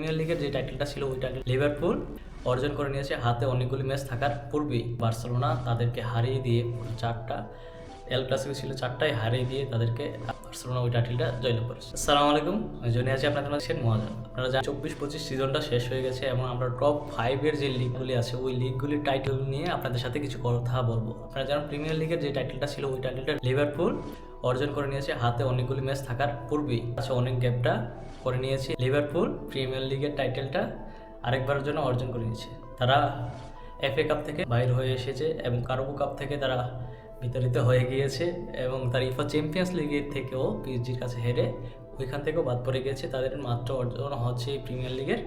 Premier লিগের যে টাইটেলটা ছিল ওই টাইটেল লিভারপুল অর্জন করে নিয়েছে হাতে অনেকগুলি ম্যাচ থাকার পূর্বেই। বার্সেলোনা তাদেরকে হারিয়ে দিয়ে পুরো চারটা এল ক্লাসিকো ছিল, চারটায় হারিয়ে দিয়ে তাদেরকে বার্সেলোনা ওই টাইটেলটা জয়লাভ করেছে। আসসালামু আলাইকুম, আমি জনি আছি আপনাদের মাঝে মহাজন। আপনারা জানেন 24-25 সিজনটা শেষ হয়ে গেছে এবং আমরা টপ 5-এর যে লিগগুলি আছে ওই লিগগুলির টাইটেল নিয়ে আপনাদের সাথে কিছু কথা বলবো। আপনারা জানেন প্রিমিয়ার লিগের যে টাইটেলটা ছিল ওই টাইটেলটা লিভারপুল অর্জন করে নিয়েছে হাতে অনেকগুলি ম্যাচ থাকার পূর্বেই। আচ্ছা, অনেক গ্যাপটা করে নিয়েছে লিভারপুল প্রিমিয়ার লিগের টাইটেলটা আরেকবারের জন্য অর্জন করে নিয়েছে। তারা এফএ কাপ থেকে বাইর হয়ে এসেছে এবং কারাবো কাপ থেকে তারা বিতাড়িত হয়ে গিয়েছে এবং তার ইফা চ্যাম্পিয়ন্স লিগের থেকেও পিএসজির কাছে হেরে ওইখান থেকেও বাদ পড়ে গিয়েছে। তাদের মাত্র অর্জন হচ্ছে এই প্রিমিয়ার লিগের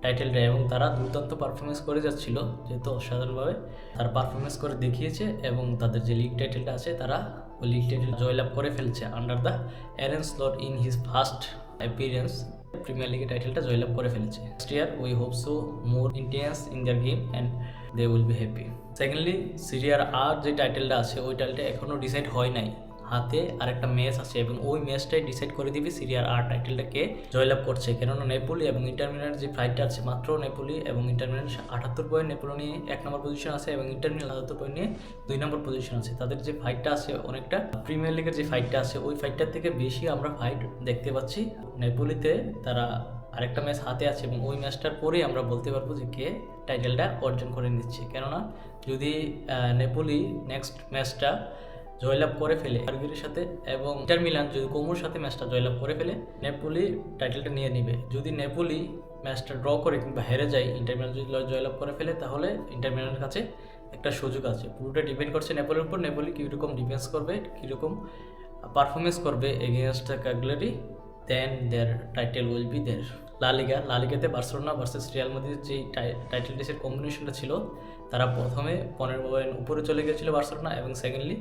টাইটেলটা এবং তারা দুর্দান্ত পারফরমেন্স করে যাচ্ছিল, যেহেতু অসাধারণভাবে তারা পারফরমেন্স করে দেখিয়েছে এবং তাদের যে লিগ টাইটেলটা আছে তারা ওই লিগ টাইটেল জয়লাভ করে ফেলছে under the Arne Slot in his first appearance. Premier লিগের টাইটেলটা জয়লাভ করে ফেলেছে। Next year we hope so more intense in their game and they will be happy. Secondly সিরিয়ার আর যে টাইটেলটা আছে ওই টাইটেলটা এখনও ডিসাইড হয় নাই, হাতে আরেকটা ম্যাচ আছে এবং ওই ম্যাচটাই ডিসাইড করে দিবে সিরিয়ার আর টাইটেলটাকে জয়লাভ করছে। কেননা নেপোলি এবং ইন্টার মিলানের যে ফাইটটা আছে, মাত্র নেপোলি এবং ইন্টার মিলান 78 পয়েন্ট, নেপোলি নিয়ে 1 নম্বর পজিশন আছে এবং ইন্টার মিলান 77 পয়েন্ট নিয়ে 2 নম্বর পজিশন আছে। তাদের যে ফাইটটা আছে অনেকটা প্রিমিয়ার লিগের যে ফাইটটা আছে ওই ফাইটটার থেকে বেশি আমরা ফাইট দেখতে পাচ্ছি নেপোলিতে। তারা আরেকটা ম্যাচ হাতে আছে এবং ওই ম্যাচটার পরেই আমরা বলতে পারবো যে কে টাইটেলটা অর্জন করে নিচ্ছে। কেননা যদি নেপোলি নেক্সট ম্যাচটা জয়লাভ করে ফেলে আরবির সাথে এবং ইন্টার মিলান যদি কোমোর সাথে ম্যাচটা জয়লাভ করে ফেলে, নেপোলি টাইটেলটা নিয়ে নেবে। যদি নেপোলি ম্যাচটা ড্র করে কিংবা হেরে যায়, ইন্টার মিলান যদি জয়লাভ করে ফেলে, তাহলে ইন্টার মিলানের কাছে একটা সুযোগ আছে। পুরোটা ডিপেন্ড করছে নেপোলির উপর, নেপোলি কীরকম ডিফেন্স করবে, কীরকম পারফরমেন্স করবে against Cagliari, then their title will be there. লালিগাতে বার্সেলোনা ভার্সেস রিয়াল মাদ্রিদের যে টাইটেল রেসের কম্বিনেশনটা ছিল, তারা প্রথমে 15 পয়েন্ট উপরে চলে গিয়েছিল বার্সেলোনা এবং সেকেন্ডলি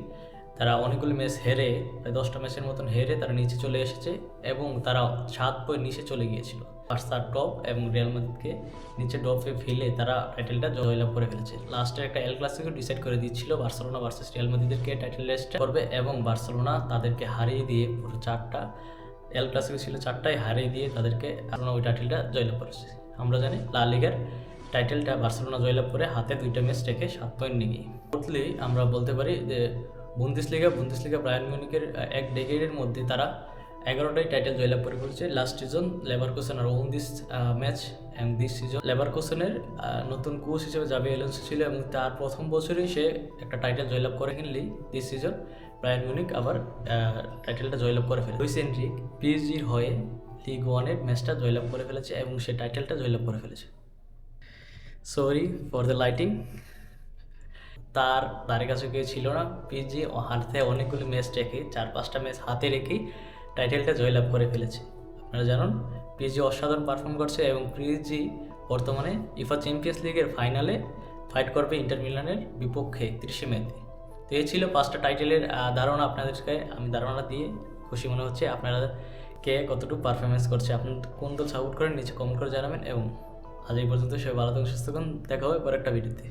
তারা অনেকগুলো ম্যাচ হেরে, প্রায় 10টা ম্যাচের মতন হেরে তারা নিচে চলে এসেছে এবং তারা 7 পয়েন্ট নিচে চলে গিয়েছিল। বার্সার টপ এবং রিয়াল মাদ্রিদকে নিচে ডপে ফেলে তারা টাইটেলটা জয়লাভ করে ফেলেছে। লাস্টের একটা এল ক্লাসিকো ডিসাইড করে দিচ্ছিল বার্সেলোনা ভার্সেস রিয়াল মাদ্রিদকে টাইটেল রেসটা করবে এবং বার্সেলোনা তাদেরকে হারিয়ে দিয়ে পুরো চারটা এল ক্লাসিকো ছিল, চারটায় হারিয়ে দিয়ে তাদেরকে ওই টাইটেলটা জয়লাভ করেছে। আমরা জানি লা লিগার টাইটেলটা বার্সেলোনা জয়লাভ করে হাতে 2টা ম্যাচ রেখে 7 পয়েন্ট নিয়ে গিয়ে ফোর্থলি আমরা বলতে পারি যে বুন্দেসলিগা বায়ার্ন মিউনিখের এক ডেকেডের মধ্যে তারা 11টাই টাইটেল জয়লাভ করে ফেলেছে। লাস্ট সিজন লেভারকুসেন আর ওন দিস ম্যাচ এবং দিস সিজন লেভারকুসেনের নতুন কোচ হিসেবে জাভি আলোনসো ছিল এবং তার প্রথম বছরেই সে একটা টাইটেল জয়লাভ করে কিনলেই দিস সিজন বায়ার্ন মিউনিখ আবার টাইটেলটা জয়লাভ করে ফেলে। লুইস এনরিক পিএসজির হয়ে লিগ 1-এর ম্যাচটা জয়লাভ করে ফেলেছে এবং সে টাইটেলটা জয়লাভ করে ফেলেছে। Sorry for the lighting. তার ধারে কাছে কেউ ছিল না। পিএসজি হাতে অনেকগুলো ম্যাচ রেখে 4-5টা ম্যাচ হাতে রেখেই টাইটেলটা জয়লাভ করে ফেলেছে। আপনারা জানেন পিএসজি অসাধারণ পারফর্ম করছে এবং পিএসজি বর্তমানে ইফা চ্যাম্পিয়ন্স লিগের ফাইনালে ফাইট করবে ইন্টার মিলানের বিপক্ষে 30 মেতে। তো এই ছিল 5টা টাইটেলের ধারণা। আপনাদেরকে আমি ধারণা দিয়ে খুশি মনে হচ্ছে। আপনারা কে কতটুকু পারফরমেন্স করছে, আপনি কোন দল সাপোর্ট করেন নিচে কমেন্ট করে জানাবেন এবং আজ এই পর্যন্ত সবাই ভালো থাকুন, সুস্থ থাকুন। দেখা হবে পরে একটা ভিডিওতে।